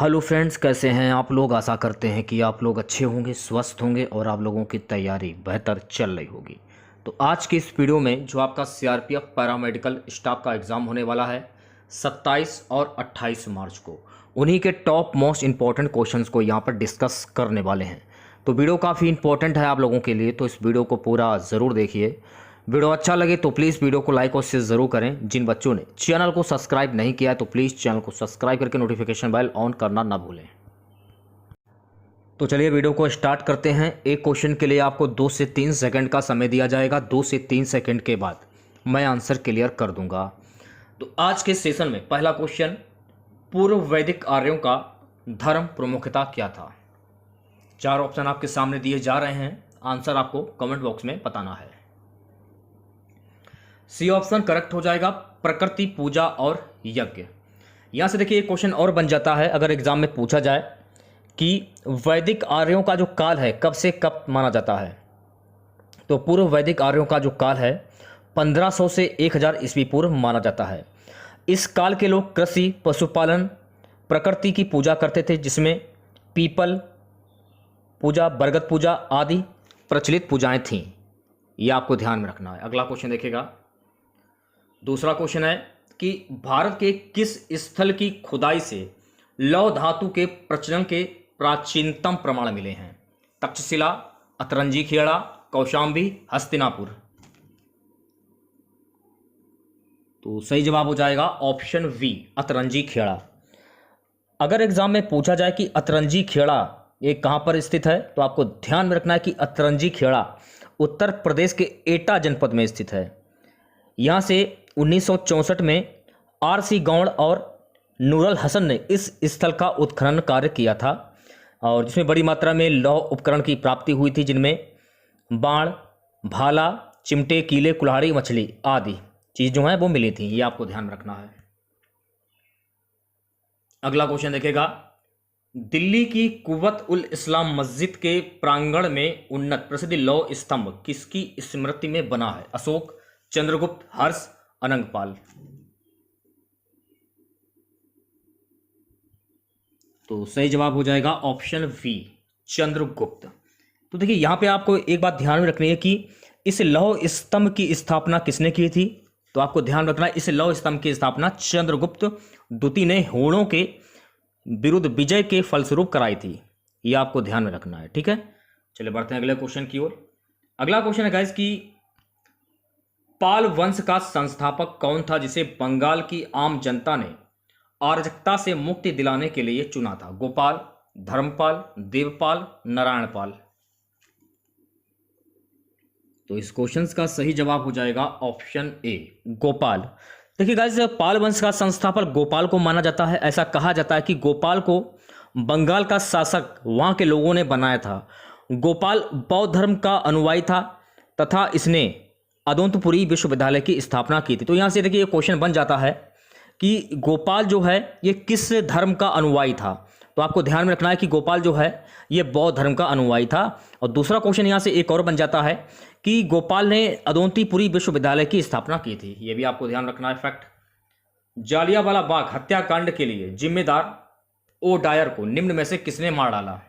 Hello friends, कैसे हैं आप लोग। आशा करते हैं कि आप लोग अच्छे होंगे, स्वस्थ होंगे और आप लोगों की तैयारी बेहतर चल रही होगी। तो आज की इस वीडियो में जो आपका सीआरपीएफ पैरामेडिकल स्टाफ का एग्ज़ाम होने वाला है 27 और 28 मार्च को, उन्हीं के टॉप मोस्ट इंपॉर्टेंट क्वेश्चंस को यहाँ पर डिस्कस करने वाले हैं। तो वीडियो काफ़ी इंपॉर्टेंट है आप लोगों के लिए, तो इस वीडियो को पूरा ज़रूर देखिए। वीडियो अच्छा लगे तो प्लीज़ वीडियो को लाइक और शेयर ज़रूर करें। जिन बच्चों ने चैनल को सब्सक्राइब नहीं किया है तो प्लीज़ चैनल को सब्सक्राइब करके नोटिफिकेशन बेल ऑन करना ना भूलें। तो चलिए वीडियो को स्टार्ट करते हैं। एक क्वेश्चन के लिए आपको 2 से 3 सेकंड का समय दिया जाएगा। 2 से 3 सेकंड के बाद मैं आंसर क्लियर कर दूंगा। तो आज के सेशन में पहला क्वेश्चन, पूर्व वैदिक आर्यों का धर्म प्रमुखता क्या था। 4 ऑप्शन आपके सामने दिए जा रहे हैं, आंसर आपको कमेंट बॉक्स में बताना है। सी ऑप्शन करेक्ट हो जाएगा, प्रकृति पूजा और यज्ञ। यहां से देखिए एक क्वेश्चन और बन जाता है, अगर एग्जाम में पूछा जाए कि वैदिक आर्यों का जो काल है कब से कब माना जाता है, तो पूर्व वैदिक आर्यों का जो काल है 1500 से 1000 ईस्वी पूर्व माना जाता है। इस काल के लोग कृषि, पशुपालन, प्रकृति की पूजा करते थे, जिसमें पीपल पूजा, बरगद पूजा आदि प्रचलित पूजाएं थीं। यह आपको ध्यान में रखना है। अगला क्वेश्चन देखिएगा। दूसरा क्वेश्चन है कि भारत के किस स्थल की खुदाई से लौह धातु के प्रचलन के प्राचीनतम प्रमाण मिले हैं। तक्षशिला, अतरंजी खेड़ा, कौशाम्बी, हस्तिनापुर। तो सही जवाब हो जाएगा ऑप्शन बी, अतरंजी खेड़ा। अगर एग्जाम में पूछा जाए कि अतरंजी खेड़ा ये कहां पर स्थित है, तो आपको ध्यान में रखना है कि अतरंजी खेड़ा उत्तर प्रदेश के एटा जनपद में स्थित है। यहां से 1964 में आर.सी. गौड़ और नूरुल हसन ने इस स्थल का उत्खनन कार्य किया था, और जिसमें बड़ी मात्रा में लौह उपकरण की प्राप्ति हुई थी, जिनमें बाण, भाला, चिमटे, कीले, कुल्हाड़ी, मछली आदि चीज जो है वो मिली थी। ये आपको ध्यान में रखना है। अगला क्वेश्चन देखेगा। दिल्ली की कुव्वत उल इस्लाम मस्जिद के प्रांगण में उन्नत प्रसिद्ध लौह स्तंभ किसकी स्मृति में बना है। अशोक, चंद्रगुप्त, हर्ष, अनंगपाल। तो सही जवाब हो जाएगा ऑप्शन बी, चंद्रगुप्त। तो देखिए यहां पे आपको एक बात ध्यान में रखनी है कि इस लौह स्तंभ की स्थापना किसने की थी। तो आपको ध्यान रखना है, इस लौह स्तंभ की स्थापना चंद्रगुप्त द्वितीय ने होड़ों के विरुद्ध विजय के फलस्वरूप कराई थी। यह आपको ध्यान में रखना है, ठीक है। चलिए बढ़ते हैं अगले क्वेश्चन की ओर। अगला क्वेश्चन है गाइस कि पाल वंश का संस्थापक कौन था, जिसे बंगाल की आम जनता ने अराजकता से मुक्ति दिलाने के लिए चुना था। गोपाल, धर्मपाल, देवपाल, नारायणपाल। तो इस क्वेश्चन का सही जवाब हो जाएगा ऑप्शन ए, गोपाल। देखिए गाइस, पाल वंश का संस्थापक गोपाल को माना जाता है। ऐसा कहा जाता है कि गोपाल को बंगाल का शासक वहां के लोगों ने बनाया था। गोपाल बौद्ध धर्म का अनुयायी था तथा इसने अदोंतपुरी विश्वविद्यालय की स्थापना की थी। तो यहां से देखिए क्वेश्चन बन जाता है कि गोपाल जो है ये किस धर्म का अनुयायी था। तो आपको ध्यान में रखना है कि गोपाल जो है ये बौद्ध धर्म का अनुयायी था। और दूसरा क्वेश्चन यहां से एक और बन जाता है कि गोपाल ने अदोंतीपुरी विश्वविद्यालय की स्थापना की थी। यह भी आपको ध्यान रखना है फैक्ट। जालियांवाला बाग हत्याकांड के लिए जिम्मेदार ओ डायर को निम्न में से किसने मार डाला।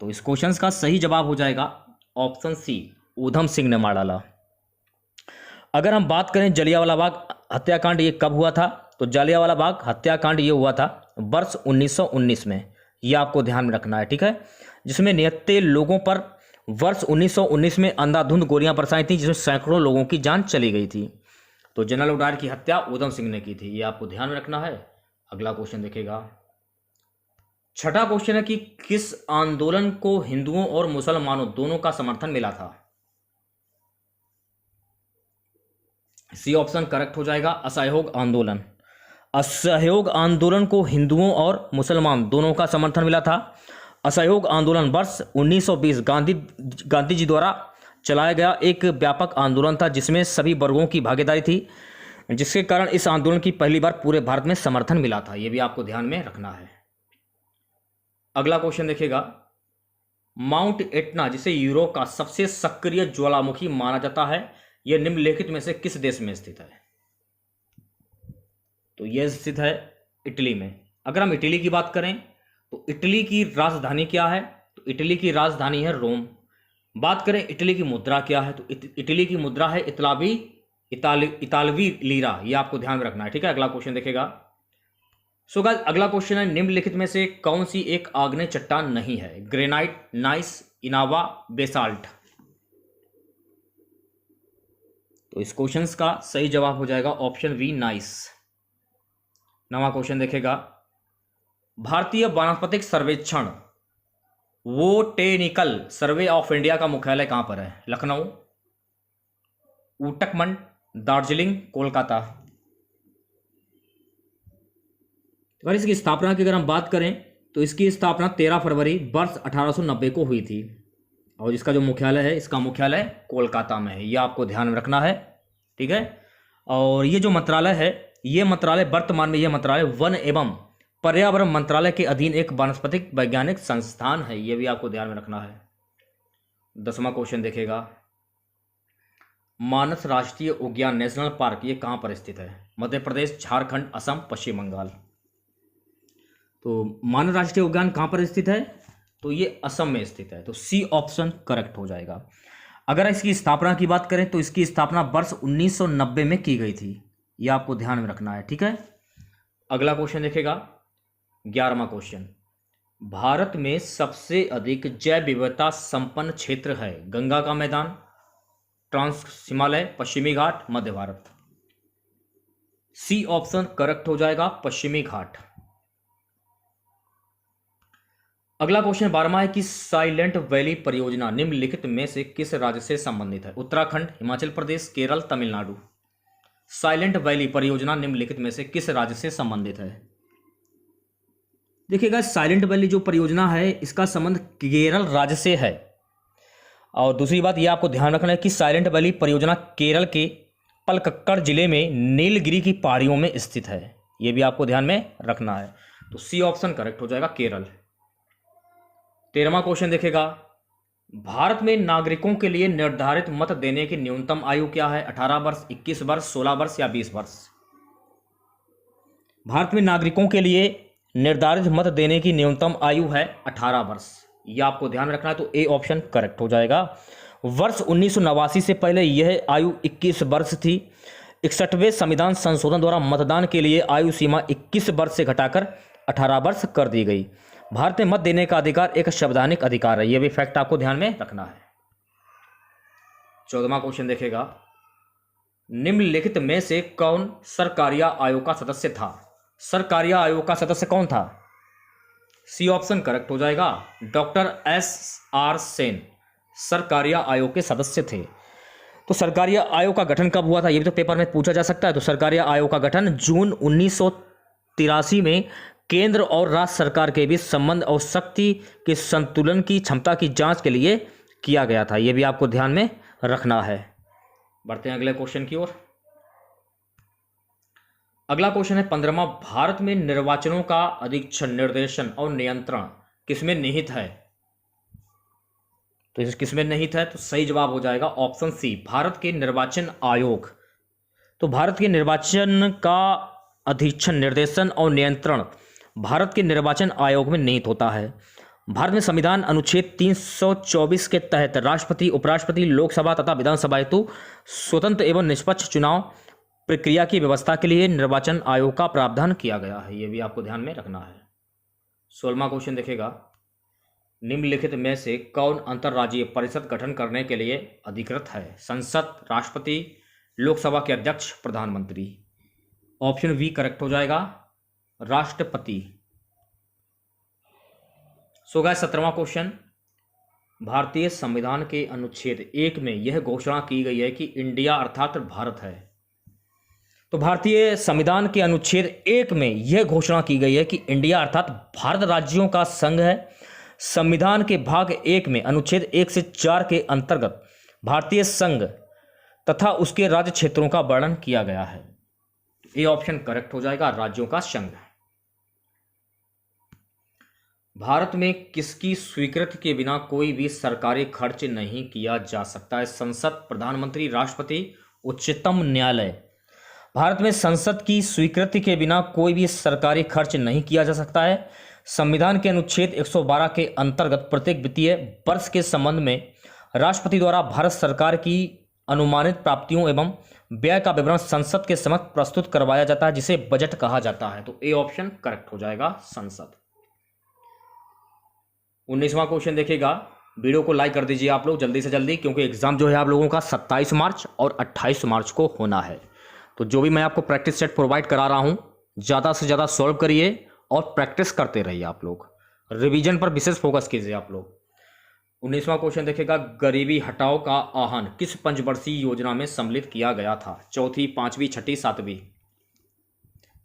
तो इस क्वेश्चन का सही जवाब हो जाएगा ऑप्शन सी, ऊधम सिंह ने मार डाला। अगर हम बात करें जलियांवाला बाग हत्याकांड ये कब हुआ था, तो जलियांवाला बाग हत्याकांड ये हुआ था वर्ष 1919 में। ये आपको ध्यान में रखना है, ठीक है। जिसमें निहत्थे लोगों पर वर्ष 1919 में अंधाधुंध गोलियां बरसाई थी, जिसमें सैकड़ों लोगों की जान चली गई थी। तो जनरल डायर की हत्या ऊधम सिंह ने की थी। ये आपको ध्यान में रखना है। अगला क्वेश्चन देखेगा। छठा क्वेश्चन है कि किस आंदोलन को हिंदुओं और मुसलमानों दोनों का समर्थन मिला था। सी ऑप्शन करेक्ट हो जाएगा, असहयोग आंदोलन। असहयोग आंदोलन को हिंदुओं और मुसलमान दोनों का समर्थन मिला था। असहयोग आंदोलन वर्ष 1920 गांधी जी द्वारा चलाया गया एक व्यापक आंदोलन था, जिसमें सभी वर्गों की भागीदारी थी, जिसके कारण इस आंदोलन की पहली बार पूरे भारत में समर्थन मिला था। यह भी आपको ध्यान में रखना है। अगला क्वेश्चन देखिएगा। माउंट एटना, जिसे यूरोप का सबसे सक्रिय ज्वालामुखी माना जाता है, यह निम्नलिखित में से किस देश में स्थित है। तो यह स्थित है इटली में। अगर हम इटली की बात करें तो इटली की राजधानी क्या है? तो इटली की राजधानी है रोम। बात करें इटली की मुद्रा क्या है? तो इटली की मुद्रा है इतालवी लीरा। ये आपको ध्यान में रखना है, ठीक है। अगला क्वेश्चन देखेगा। सो गाइस, अगला क्वेश्चन है, निम्नलिखित में से कौन सी एक आग्नेय चट्टान नहीं है? ग्रेनाइट, नाइस, इनावा, बेसाल्ट। तो इस क्वेश्चन का सही जवाब हो जाएगा ऑप्शन बी, नाइस। नवा क्वेश्चन देखेगा। भारतीय वानस्पतिक सर्वेक्षण बोटेनिकल सर्वे ऑफ इंडिया का मुख्यालय कहां पर है? लखनऊ, उटकमंड, दार्जिलिंग, कोलकाता। अगर इसकी स्थापना की हम बात करें तो इसकी स्थापना 13 फरवरी वर्ष 1890 को हुई थी और इसका जो मुख्यालय है, इसका मुख्यालय कोलकाता में है। ये आपको ध्यान में रखना है, ठीक है। और ये जो मंत्रालय है, ये मंत्रालय वर्तमान में, ये मंत्रालय वन एवं पर्यावरण मंत्रालय के अधीन एक वानस्पतिक वैज्ञानिक संस्थान है। ये भी आपको ध्यान में रखना है। 10वां क्वेश्चन देखेगा। मानस राष्ट्रीय उद्यान नेशनल पार्क ये कहां पर स्थित है? मध्य प्रदेश, झारखंड, असम, पश्चिम बंगाल। तो मानस राष्ट्रीय उद्यान कहां पर स्थित है? तो ये असम में स्थित है। तो सी ऑप्शन करेक्ट हो जाएगा। अगर इसकी स्थापना की बात करें तो इसकी स्थापना वर्ष 1990 में की गई थी। ये आपको ध्यान में रखना है, ठीक है। अगला क्वेश्चन देखेगा। 11वां क्वेश्चन। भारत में सबसे अधिक जैव विविधता संपन्न क्षेत्र है? गंगा का मैदान, ट्रांस हिमालय, पश्चिमी घाट, मध्य भारत। सी ऑप्शन करेक्ट हो जाएगा, पश्चिमी घाट। अगला क्वेश्चन 12वां है कि साइलेंट वैली परियोजना निम्नलिखित में से किस राज्य से संबंधित है? उत्तराखंड, हिमाचल प्रदेश, केरल, तमिलनाडु। साइलेंट वैली परियोजना निम्नलिखित में से किस राज्य से संबंधित है? देखिएगा, साइलेंट वैली जो परियोजना है इसका संबंध केरल राज्य से है। और दूसरी बात यह आपको ध्यान रखना है कि साइलेंट वैली परियोजना केरल के पलक्कड़ जिले में नीलगिरी की पहाड़ियों में स्थित है। यह भी आपको ध्यान में रखना है। तो सी ऑप्शन करेक्ट हो जाएगा, केरल। 13वां क्वेश्चन देखेगा। भारत में नागरिकों के लिए निर्धारित मत देने की न्यूनतम आयु क्या है? 18 वर्ष, 21 वर्ष, 16 वर्ष या 20 वर्ष। भारत में नागरिकों के लिए निर्धारित मत देने की न्यूनतम आयु है 18 वर्ष। यह आपको ध्यान रखना है। तो ए ऑप्शन करेक्ट हो जाएगा। वर्ष 1989 से पहले यह आयु 21 वर्ष थी। 61वें संविधान संशोधन द्वारा मतदान के लिए आयु सीमा 21 वर्ष से घटाकर 18 वर्ष कर दी गई। भारत में मत देने का अधिकार एक संवैधानिक अधिकार है। यह भी फैक्ट आपको ध्यान में रखना है। 14वां क्वेश्चन देखेगा। निम्नलिखित में से कौन सरकारिया आयोग का सदस्य था? सरकारिया आयोग का सदस्य कौन था? सी ऑप्शन करेक्ट हो जाएगा, डॉक्टर SR सेन सरकारिया आयोग के सदस्य थे। तो सरकारिया आयोग का गठन कब हुआ था? ये भी तो पेपर में पूछा जा सकता है। तो सरकारिया आयोग का गठन जून 1983 में केंद्र और राज्य सरकार के बीच संबंध और शक्ति के संतुलन की क्षमता की जांच के लिए किया गया था। यह भी आपको ध्यान में रखना है। बढ़ते हैं अगले क्वेश्चन की ओर। अगला क्वेश्चन है 15वां। भारत में निर्वाचनों का अधीक्षण, निर्देशन और नियंत्रण किसमें निहित है? तो इस किसमें निहित है? तो सही जवाब हो जाएगा ऑप्शन सी, भारत के निर्वाचन आयोग। तो भारत के निर्वाचन का अधीक्षण, निर्देशन और नियंत्रण भारत के निर्वाचन आयोग में निहित होता है। भारत में संविधान अनुच्छेद 324 के तहत राष्ट्रपति, उपराष्ट्रपति, लोकसभा तथा विधानसभा हेतु स्वतंत्र एवं निष्पक्ष चुनाव प्रक्रिया की व्यवस्था के लिए निर्वाचन आयोग का प्रावधान किया गया है। यह भी आपको ध्यान में रखना है। 16वां क्वेश्चन देखेगा। निम्नलिखित में से कौन अंतर्राज्यीय परिषद गठन करने के लिए अधिकृत है? संसद, राष्ट्रपति, लोकसभा के अध्यक्ष, प्रधानमंत्री। ऑप्शन बी करेक्ट हो जाएगा, राष्ट्रपति। सो गाइस 17वां क्वेश्चन। भारतीय संविधान के अनुच्छेद 1 में यह घोषणा की गई है कि इंडिया अर्थात भारत है। तो भारतीय संविधान के अनुच्छेद 1 में यह घोषणा की गई है कि इंडिया अर्थात भारत राज्यों का संघ है। संविधान के भाग 1 में अनुच्छेद 1 से 4 के अंतर्गत भारतीय संघ तथा उसके राज्य क्षेत्रों का वर्णन किया गया है। ये ऑप्शन करेक्ट हो जाएगा, राज्यों का संघ। भारत में किसकी स्वीकृति के बिना कोई भी सरकारी खर्च नहीं किया जा सकता है? संसद, प्रधानमंत्री, राष्ट्रपति, उच्चतम न्यायालय। भारत में संसद की स्वीकृति के बिना कोई भी सरकारी खर्च नहीं किया जा सकता है। संविधान के अनुच्छेद 112 के अंतर्गत प्रत्येक वित्तीय वर्ष के संबंध में राष्ट्रपति द्वारा भारत सरकार की अनुमानित प्राप्तियों एवं व्यय का विवरण संसद के समक्ष प्रस्तुत करवाया जाता है, जिसे बजट कहा जाता है। तो ए ऑप्शन करेक्ट हो जाएगा, संसद। 19वां क्वेश्चन देखिएगा। वीडियो को लाइक कर दीजिए आप लोग जल्दी से जल्दी, क्योंकि एग्जाम जो है आप लोगों का 27 मार्च और 28 मार्च को होना है। तो जो भी मैं आपको प्रैक्टिस सेट प्रोवाइड करा रहा हूं, ज़्यादा से ज़्यादा सॉल्व करिए और प्रैक्टिस करते रहिए। आप लोग रिवीजन पर विशेष फोकस कीजिए आप लोग। 19वां क्वेश्चन देखिएगा। गरीबी हटाओ का आह्वान किस पंचवर्षीय योजना में सम्मिलित किया गया था? चौथी, पांचवी, छठी, सातवीं।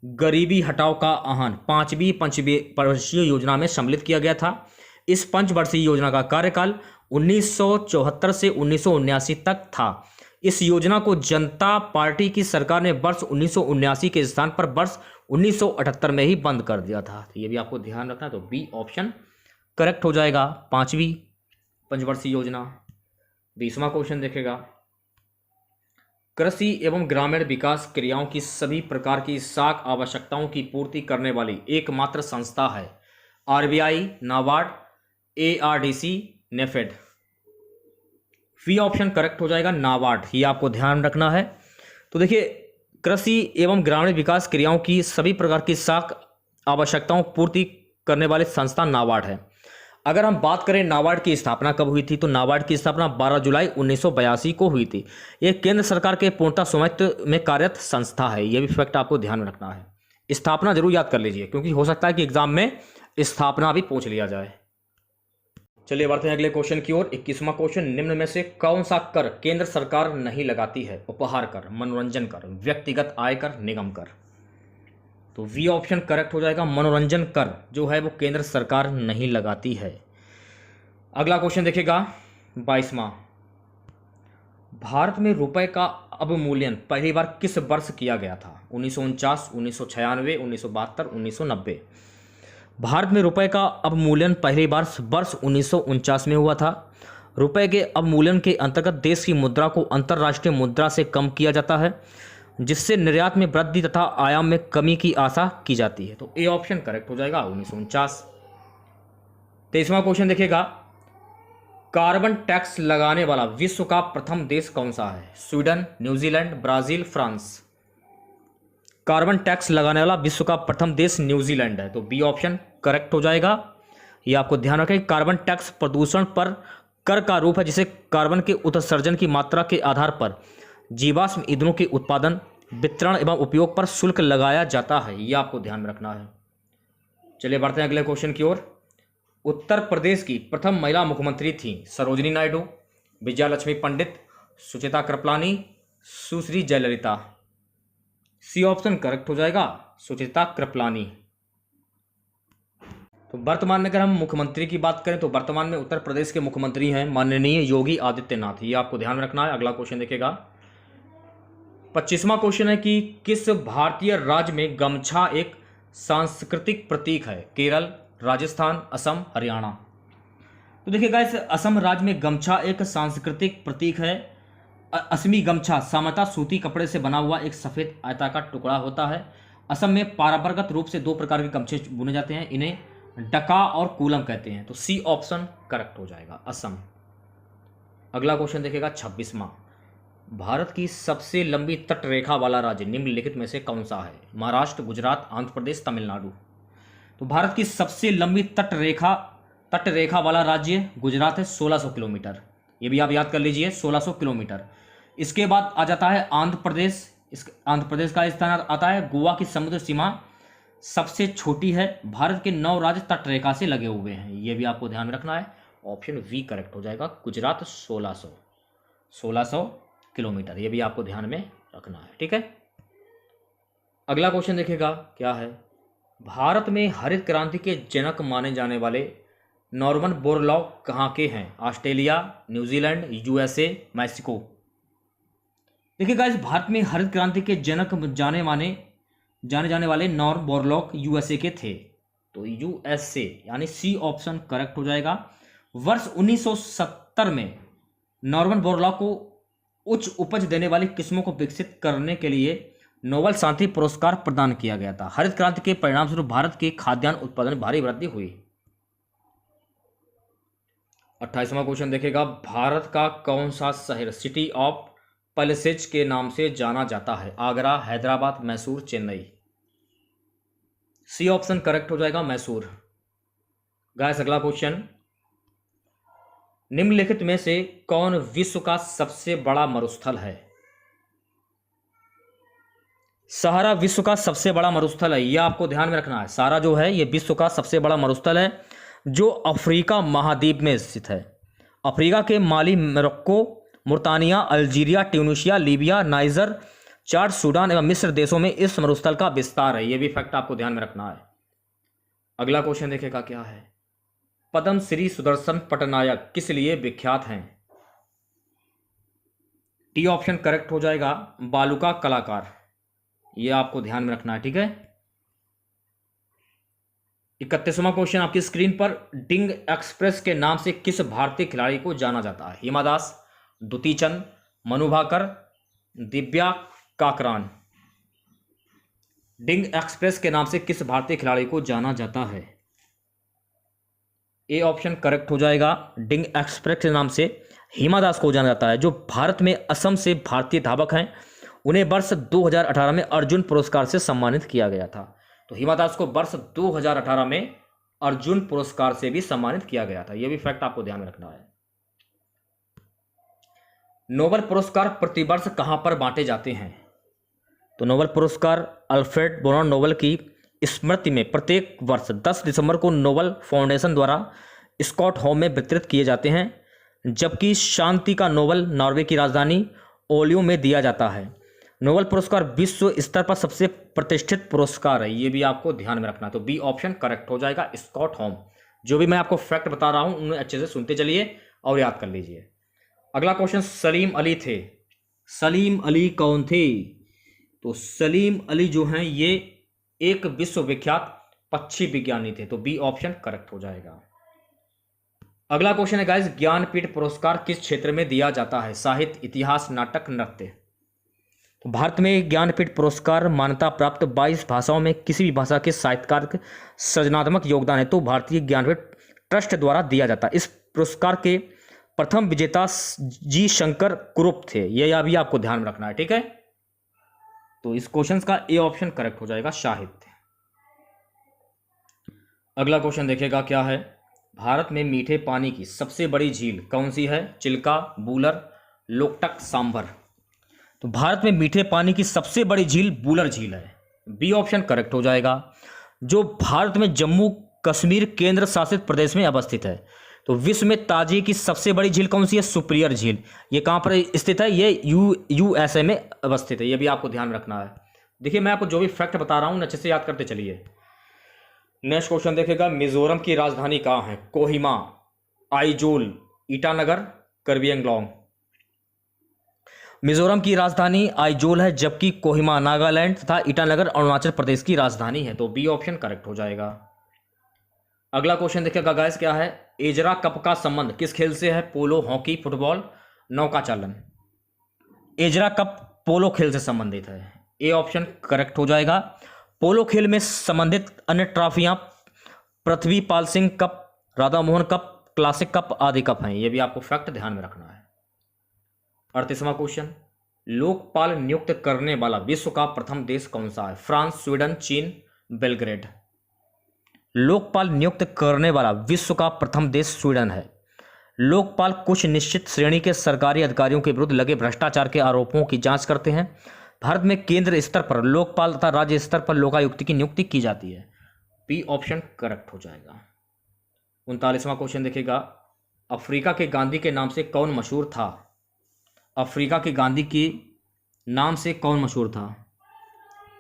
गरीबी हटाओ का आह्वान पांचवी पंचवर्षीय योजना में सम्मिलित किया गया था। इस पंचवर्षीय योजना का कार्यकाल 1974 से 1979 तक था। इस योजना को जनता पार्टी की सरकार ने वर्ष 1979 के स्थान पर वर्ष 1978 में ही बंद कर दिया था। तो ये भी आपको ध्यान रखना है। तो बी ऑप्शन करेक्ट हो जाएगा, पांचवी पंचवर्षीय योजना। 20वां क्वेश्चन देखेगा। कृषि एवं ग्रामीण विकास क्रियाओं की सभी प्रकार की साख आवश्यकताओं की पूर्ति करने वाली एकमात्र संस्था है। RBI, NABARD, ARDC, NAFED. B option correct हो जाएगा, नाबार्ड। ये आपको ध्यान रखना है। तो देखिए, कृषि एवं ग्रामीण विकास क्रियाओं की सभी प्रकार की साख आवश्यकताओं पूर्ति करने वाली संस्था नाबार्ड है। अगर हम बात करें नाबार्ड की स्थापना कब हुई थी, तो नाबार्ड की स्थापना 12 जुलाई 1982 को हुई थी। यह केंद्र सरकार के पूर्णतः स्वामित्व में कार्यरत संस्था है। यह भी फैक्ट आपको ध्यान में रखना है। स्थापना जरूर याद कर लीजिए, क्योंकि हो सकता है कि एग्जाम में स्थापना भी पूछ लिया जाए। चलिए बढ़ते हैं अगले क्वेश्चन की ओर। 21वां क्वेश्चन। निम्न में से कौन सा कर केंद्र सरकार नहीं लगाती है? उपहार कर, मनोरंजन कर, व्यक्तिगत आय कर, निगम कर। तो वी ऑप्शन करेक्ट हो जाएगा, मनोरंजन कर जो है वो केंद्र सरकार नहीं लगाती है। अगला क्वेश्चन देखेगा 22वां। भारत में रुपए का अवमूल्यन पहली बार किस वर्ष किया गया था? 1949, 1996, 1972, 1990। भारत में रुपए का अवमूल्यन पहली बार वर्ष 1949 में हुआ था। रुपए के अवमूल्यन के अंतर्गत देश की मुद्रा को अंतर्राष्ट्रीय मुद्रा से कम किया जाता है, जिससे निर्यात में वृद्धि तथा आयाम में कमी की आशा की जाती है। तो ए ऑप्शन करेक्ट हो जाएगा, 1949। 23वां क्वेश्चन देखिएगा। कार्बन टैक्स लगाने वाला विश्व का प्रथम देश कौन सा है? Sweden, New Zealand, Brazil, France. Carbon tax लगाने वाला विश्व का प्रथम देश न्यूजीलैंड है। तो बी ऑप्शन करेक्ट हो जाएगा। ये आपको ध्यान रखें। कार्बन टैक्स प्रदूषण पर कर का रूप है, जिसे कार्बन के उत्सर्जन की मात्रा के आधार पर जीवाश्म ईंधनों के उत्पादन, वितरण एवं उपयोग पर शुल्क लगाया जाता है। यह आपको ध्यान में रखना है। चलिए बढ़ते हैं अगले क्वेश्चन की ओर। उत्तर प्रदेश की प्रथम महिला मुख्यमंत्री थी सरोजिनी नायडू, विजयालक्ष्मी पंडित, सुचिता कृपलानी, सुश्री जयललिता। सी ऑप्शन करेक्ट हो जाएगा, सुचिता कृपलानी। तो वर्तमान में अगर हम मुख्यमंत्री की बात करें तो वर्तमान में उत्तर प्रदेश के मुख्यमंत्री हैं माननीय योगी आदित्यनाथ। ये आपको ध्यान रखना है। अगला क्वेश्चन देखिएगा। 25वां क्वेश्चन है कि किस भारतीय राज्य में गमछा एक सांस्कृतिक प्रतीक है? केरल, राजस्थान, असम, हरियाणा। तो देखिएगा, इस असम राज्य में गमछा एक सांस्कृतिक प्रतीक है। असमी गमछा सामान्यतः सूती कपड़े से बना हुआ एक सफेद आयताकार टुकड़ा होता है। असम में परंपरागत रूप से दो प्रकार के गमछे बुने जाते हैं, इन्हें डका और कूलम कहते हैं। तो सी ऑप्शन करेक्ट हो जाएगा, असम। अगला क्वेश्चन देखिएगा 26वां। भारत की सबसे लंबी तट रेखा वाला राज्य निम्नलिखित में से कौन सा है? महाराष्ट्र, गुजरात, आंध्र प्रदेश, तमिलनाडु। तो भारत की सबसे लंबी तट रेखा वाला राज्य गुजरात है, 1600 किलोमीटर। ये भी आप याद कर लीजिए, 1600 किलोमीटर। इसके बाद आ जाता है आंध्र प्रदेश। आंध्र प्रदेश का स्थान आता है। गोवा की समुद्र सीमा सबसे छोटी है। भारत के 9 राज्य तट रेखा से लगे हुए हैं। ये भी आपको ध्यान रखना है। ऑप्शन वी करेक्ट हो जाएगा, गुजरात 1600 किलोमीटर। ये भी आपको ध्यान में रखना है, ठीक है। अगला क्वेश्चन देखिएगा क्या है। भारत में हरित क्रांति के जनक माने जाने वाले नॉर्मन बोरलॉग कहाँ के हैं? Australia, New Zealand, USA, Mexico. देखिए गाइस, भारत में हरित क्रांति के जनक जाने जाने वाले नॉर्मन बोरलॉग यूएसए के थे। तो यूएसए यानी सी ऑप्शन करेक्ट हो जाएगा। वर्ष 1970 में नॉर्मन बोरलॉग को उच्च उपज देने वाली किस्मों को विकसित करने के लिए नोबेल शांति पुरस्कार प्रदान किया गया था। हरित क्रांति के परिणाम स्वरूप भारत के खाद्यान्न उत्पादन में भारी वृद्धि हुई। 28वां क्वेश्चन देखेगा, भारत का कौन सा शहर सिटी ऑफ पैलेसेज के नाम से जाना जाता है? Agra, Hyderabad, Mysore, Chennai. C option correct हो जाएगा, मैसूर। गाइस अगला क्वेश्चन, निम्नलिखित में से कौन विश्व का सबसे बड़ा मरुस्थल है? सहारा विश्व का सबसे बड़ा मरुस्थल है, यह आपको ध्यान में रखना है। सहारा जो है यह विश्व का सबसे बड़ा मरुस्थल है जो अफ्रीका महाद्वीप में स्थित है। अफ्रीका के Mali, Morocco, Mauritania, Algeria, Tunisia, Libya, Niger, Chad, Sudan एवं मिस्र देशों में इस मरुस्थल का विस्तार है। यह भी फैक्ट आपको ध्यान में रखना है। अगला क्वेश्चन देखेगा क्या है, पद्म श्री सुदर्शन पटनायक किस लिए विख्यात हैं? टी ऑप्शन करेक्ट हो जाएगा, बालू का कलाकार। यह आपको ध्यान में रखना है, ठीक है। 31वां क्वेश्चन आपकी स्क्रीन पर, डिंग एक्सप्रेस के नाम से किस भारतीय खिलाड़ी को जाना जाता है? हिमा दास, दुती चंद, मनु भाकर, दिव्या काकरान। डिंग एक्सप्रेस के नाम से किस भारतीय खिलाड़ी को जाना जाता है? ए ऑप्शन करेक्ट हो जाएगा, डिंग एक्सप्रेस के नाम से हिमा दास को जाना जाता है, जो भारत में असम से भारतीय धावक हैं। उन्हें वर्ष 2018 में अर्जुन पुरस्कार से सम्मानित किया गया था। तो हिमा दास को वर्ष 2018 में अर्जुन पुरस्कार से भी सम्मानित किया गया था। यह भी फैक्ट आपको ध्यान में रखना है। नोबेल पुरस्कार प्रतिवर्ष कहां पर बांटे जाते हैं? तो नोबेल पुरस्कार अल्फ्रेड बोनार्ड नोबेल की स्मृति में प्रत्येक वर्ष 10 दिसंबर को नोबेल फाउंडेशन द्वारा स्टॉकहोम में वितरित किए जाते हैं, जबकि शांति का नोबेल नॉर्वे की राजधानी ओस्लो में दिया जाता है। नोबेल पुरस्कार विश्व स्तर पर सबसे प्रतिष्ठित पुरस्कार है, ये भी आपको ध्यान में रखना है। तो बी ऑप्शन करेक्ट हो जाएगा, स्टॉकहोम। जो भी मैं आपको फैक्ट बता रहा हूं उन्हें अच्छे से सुनते चलिए और याद कर लीजिए। अगला क्वेश्चन, सलीम अली थे। सलीम अली कौन थे? तो सलीम अली जो हैं ये एक विश्वविख्यात पक्षी विज्ञानी थे। तो बी ऑप्शन करेक्ट हो जाएगा। अगला क्वेश्चन है गाइस, ज्ञानपीठ पुरस्कार किस क्षेत्र में दिया जाता है? साहित्य, इतिहास, नाटक, नृत्य। तो भारत में ज्ञानपीठ पुरस्कार मान्यता प्राप्त 22 भाषाओं में किसी भी भाषा के साहित्यकार के सृजनात्मक योगदान है तो भारतीय ज्ञानपीठ ट्रस्ट द्वारा दिया जाता है। इस पुरस्कार के प्रथम विजेता जी शंकर कुरुप थे। यह भी आपको ध्यान में रखना है, ठीक है। तो इस क्वेश्चन का ए ऑप्शन करेक्ट हो जाएगा, साहित्य। अगला क्वेश्चन देखिएगा क्या है, भारत में मीठे पानी की सबसे बड़ी झील कौन सी है? चिल्का, बूलर, लोकटक, सांभर। तो भारत में मीठे पानी की सबसे बड़ी झील बूलर झील है। बी ऑप्शन करेक्ट हो जाएगा, जो भारत में जम्मू कश्मीर केंद्र शासित प्रदेश में अवस्थित है। तो विश्व में ताजी की सबसे बड़ी झील कौन सी है? सुपीरियर झील। ये कहाँ पर स्थित है? ये यूएसए में अवस्थित है। ये भी आपको ध्यान रखना है। देखिए मैं आपको जो भी फैक्ट बता रहा हूँ अच्छे से याद करते चलिए। नेक्स्ट क्वेश्चन देखेगा, मिजोरम की राजधानी कहाँ है? कोहिमा, आइजोल, ईटानगर, कार्बी एंगलोंग। मिजोरम की राजधानी आइजोल है, जबकि कोहिमा नागालैंड तथा ईटानगर अरुणाचल प्रदेश की राजधानी है। तो बी ऑप्शन करेक्ट हो जाएगा। अगला क्वेश्चन देखिएगा गाइस क्या है, एजरा कप का संबंध किस खेल से है? पोलो, हॉकी, फुटबॉल, नौकाचालन। एजरा कप पोलो खेल से संबंधित है। ए ऑप्शन करेक्ट हो जाएगा। पोलो खेल में संबंधित अन्य ट्रॉफियां Prithvi Pal Singh cup, Radha Mohan cup, classic cup आदि कप हैं। यह भी आपको फैक्ट ध्यान में रखना है। 38वां क्वेश्चन, लोकपाल नियुक्त करने वाला विश्व का प्रथम देश कौन सा है? फ्रांस, स्वीडन, चीन, बेलग्रेड। लोकपाल नियुक्त करने वाला विश्व का प्रथम देश स्वीडन है। लोकपाल कुछ निश्चित श्रेणी के सरकारी अधिकारियों के विरुद्ध लगे भ्रष्टाचार के आरोपों की जांच करते हैं। भारत में केंद्र स्तर पर लोकपाल तथा राज्य स्तर पर लोकायुक्त की नियुक्ति की जाती है। बी ऑप्शन करेक्ट हो जाएगा। 39वां क्वेश्चन देखेगा, अफ्रीका के गांधी के नाम से कौन मशहूर था? अफ्रीका के गांधी के नाम से कौन मशहूर था?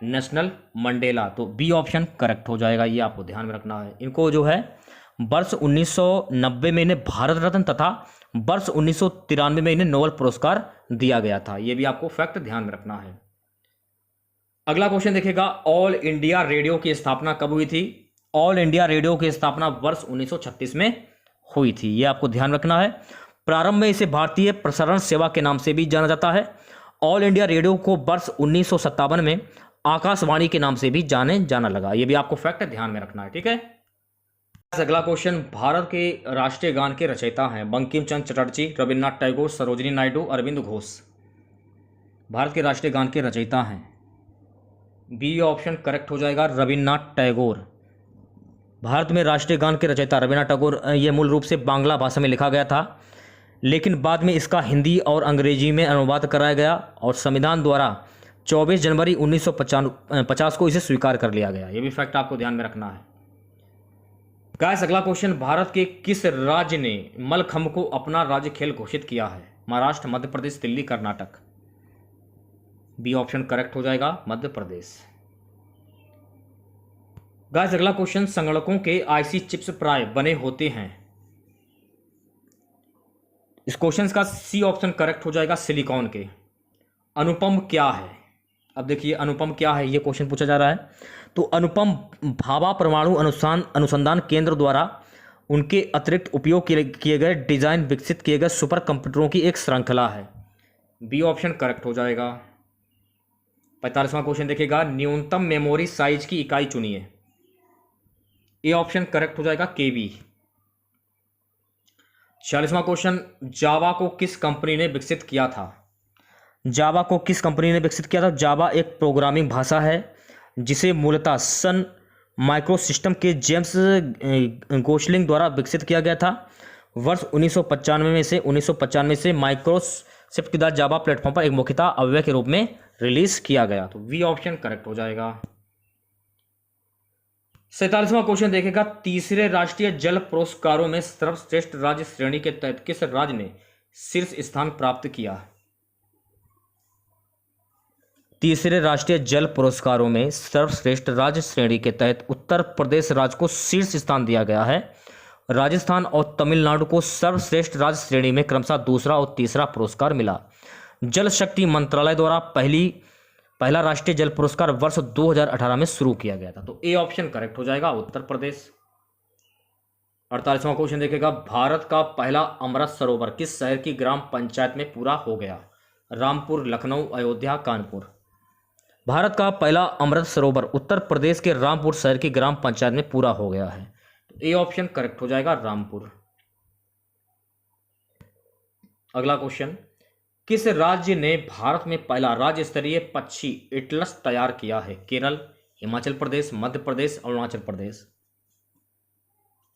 National Mandela. तो बी ऑप्शन करेक्ट हो जाएगा। ये आपको ध्यान में रखना है। इनको जो है वर्ष 1990 में इन्हें भारत रत्न तथा वर्ष 1993 में इन्हें नोबेल पुरस्कार दिया गया था। ये भी आपको फैक्ट ध्यान में रखना है। अगला क्वेश्चन देखेगा, ऑल इंडिया रेडियो की स्थापना कब हुई थी? ऑल इंडिया रेडियो की स्थापना वर्ष 1936 में हुई थी। ये आपको ध्यान रखना है। प्रारंभ में इसे भारतीय प्रसारण सेवा के नाम से भी जाना जाता है ऑल इंडिया रेडियो को वर्ष 1957 में आकाशवाणी के नाम से भी जाना लगा। ये भी आपको फैक्ट ध्यान में रखना है, ठीक है। अगला क्वेश्चन, भारत के राष्ट्रीय गान के रचयिता हैं बंकिम चंद्र चटर्जी, रविन्द्रनाथ टैगोर, सरोजिनी नायडू, अरविंद घोष। भारत के राष्ट्रीय गान के रचयिता हैं, बी ऑप्शन करेक्ट हो जाएगा, रविन्द्रनाथ टैगोर। भारत में राष्ट्रीय गान के रचयिता रविन्द्रनाथ टैगोर, ये मूल रूप से बांग्ला भाषा में लिखा गया था, लेकिन बाद में इसका हिंदी और अंग्रेजी में अनुवाद कराया गया और संविधान द्वारा 24 जनवरी 1950 को इसे स्वीकार कर लिया गया। ये भी फैक्ट आपको ध्यान में रखना है। गाइस अगला क्वेश्चन, भारत के किस राज्य ने मल्लखंब को अपना राज्य खेल घोषित किया है? Maharashtra, Madhya Pradesh, Delhi, Karnataka. B option correct हो जाएगा, मध्य प्रदेश। गाइस अगला क्वेश्चन, संगणकों के आईसी चिप्स प्राय बने होते हैं। इस क्वेश्चन का सी ऑप्शन करेक्ट हो जाएगा, सिलिकॉन के। अनुपम क्या है? अब देखिए अनुपम क्या है, ये क्वेश्चन पूछा जा रहा है। तो अनुपम भाभा परमाणु अनुसंधान केंद्र द्वारा उनके अतिरिक्त उपयोग किए गए डिजाइन विकसित किए गए सुपर कंप्यूटरों की एक श्रृंखला है। बी ऑप्शन करेक्ट हो जाएगा। 45वां क्वेश्चन देखिएगा, न्यूनतम मेमोरी साइज की इकाई चुनिए। ए ऑप्शन करेक्ट हो जाएगा, केबी। 46वां क्वेश्चन, जावा को किस कंपनी ने विकसित किया था? जावा को किस कंपनी ने विकसित किया था? जावा एक प्रोग्रामिंग भाषा है जिसे मूलतः सन माइक्रोसिस्टम के जेम्स गोशलिंग द्वारा विकसित किया गया था। वर्ष 1995 से माइक्रोसॉफ्ट के द्वारा जावा प्लेटफॉर्म पर एक मुख्यतः अव्यय के रूप में रिलीज किया गया। तो वी ऑप्शन करेक्ट हो जाएगा। 47वां क्वेश्चन देखेगा, तीसरे राष्ट्रीय जल पुरस्कारों में सर्वश्रेष्ठ राज्य श्रेणी के तहत किस राज्य ने शीर्ष स्थान प्राप्त किया? तीसरे राष्ट्रीय जल पुरस्कारों में सर्वश्रेष्ठ राज्य श्रेणी के तहत उत्तर प्रदेश राज्य को शीर्ष स्थान दिया गया है। राजस्थान और तमिलनाडु को सर्वश्रेष्ठ राज्य श्रेणी में क्रमशः दूसरा और तीसरा पुरस्कार मिला। जल शक्ति मंत्रालय द्वारा पहला राष्ट्रीय जल पुरस्कार वर्ष 2018 में शुरू किया गया था। तो ए ऑप्शन करेक्ट हो जाएगा, उत्तर प्रदेश। 48वां क्वेश्चन देखेगा, भारत का पहला अमृत सरोवर किस शहर की ग्राम पंचायत में पूरा हो गया? रामपुर, लखनऊ, अयोध्या, कानपुर। भारत का पहला अमृत सरोवर उत्तर प्रदेश के रामपुर शहर की ग्राम पंचायत में पूरा हो गया है। तो ए ऑप्शन करेक्ट हो जाएगा, रामपुर। अगला क्वेश्चन, किस राज्य ने भारत में पहला राज्य स्तरीय पक्षी एटलस तैयार किया है? केरल, हिमाचल प्रदेश, मध्य प्रदेश, अरुणाचल प्रदेश।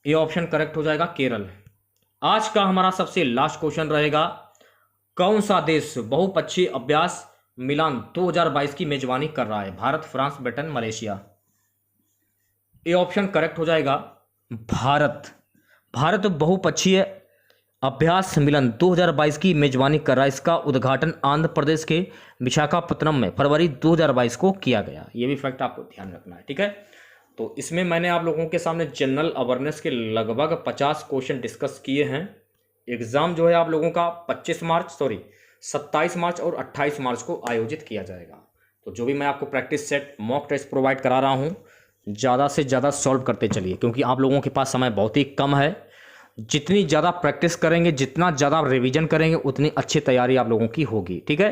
ये ऑप्शन करेक्ट हो जाएगा, केरल। आज का हमारा सबसे लास्ट क्वेश्चन रहेगा, कौन सा देश बहुपक्षीय अभ्यास मिलान 2022 की मेजबानी कर रहा है? Bharat, France, Britain, Malaysia. ये ऑप्शन करेक्ट हो जाएगा, भारत। भारत बहुपक्षीय अभ्यास मिलन 2022 की मेजबानी कर रहा है। इसका उद्घाटन आंध्र प्रदेश के विशाखापत्तनम में फरवरी 2022 को किया गया। ये भी फैक्ट आपको ध्यान रखना है, ठीक है। तो इसमें मैंने आप लोगों के सामने जनरल अवेयरनेस के लगभग 50 क्वेश्चन डिस्कस किए हैं। एग्ज़ाम जो है आप लोगों का 27 मार्च और 28 मार्च को आयोजित किया जाएगा। तो जो भी मैं आपको practice set mock test provide करा रहा हूँ, ज़्यादा से ज़्यादा सॉल्व करते चलिए, क्योंकि आप लोगों के पास समय बहुत ही कम है। जितनी ज़्यादा प्रैक्टिस करेंगे, जितना ज़्यादा रिवीजन करेंगे, उतनी अच्छी तैयारी आप लोगों की होगी, ठीक है।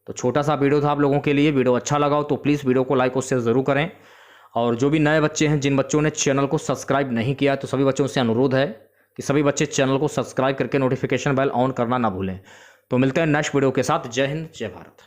तो छोटा सा वीडियो था आप लोगों के लिए। वीडियो अच्छा लगा हो तो प्लीज़ वीडियो को लाइक और शेयर ज़रूर करें। और जो भी नए बच्चे हैं, जिन बच्चों ने चैनल को सब्सक्राइब नहीं किया, तो सभी बच्चों से अनुरोध है कि सभी बच्चे चैनल को सब्सक्राइब करके नोटिफिकेशन बेल ऑन करना ना भूलें। तो मिलते हैं नेक्स्ट वीडियो के साथ। जय हिंद, जय भारत।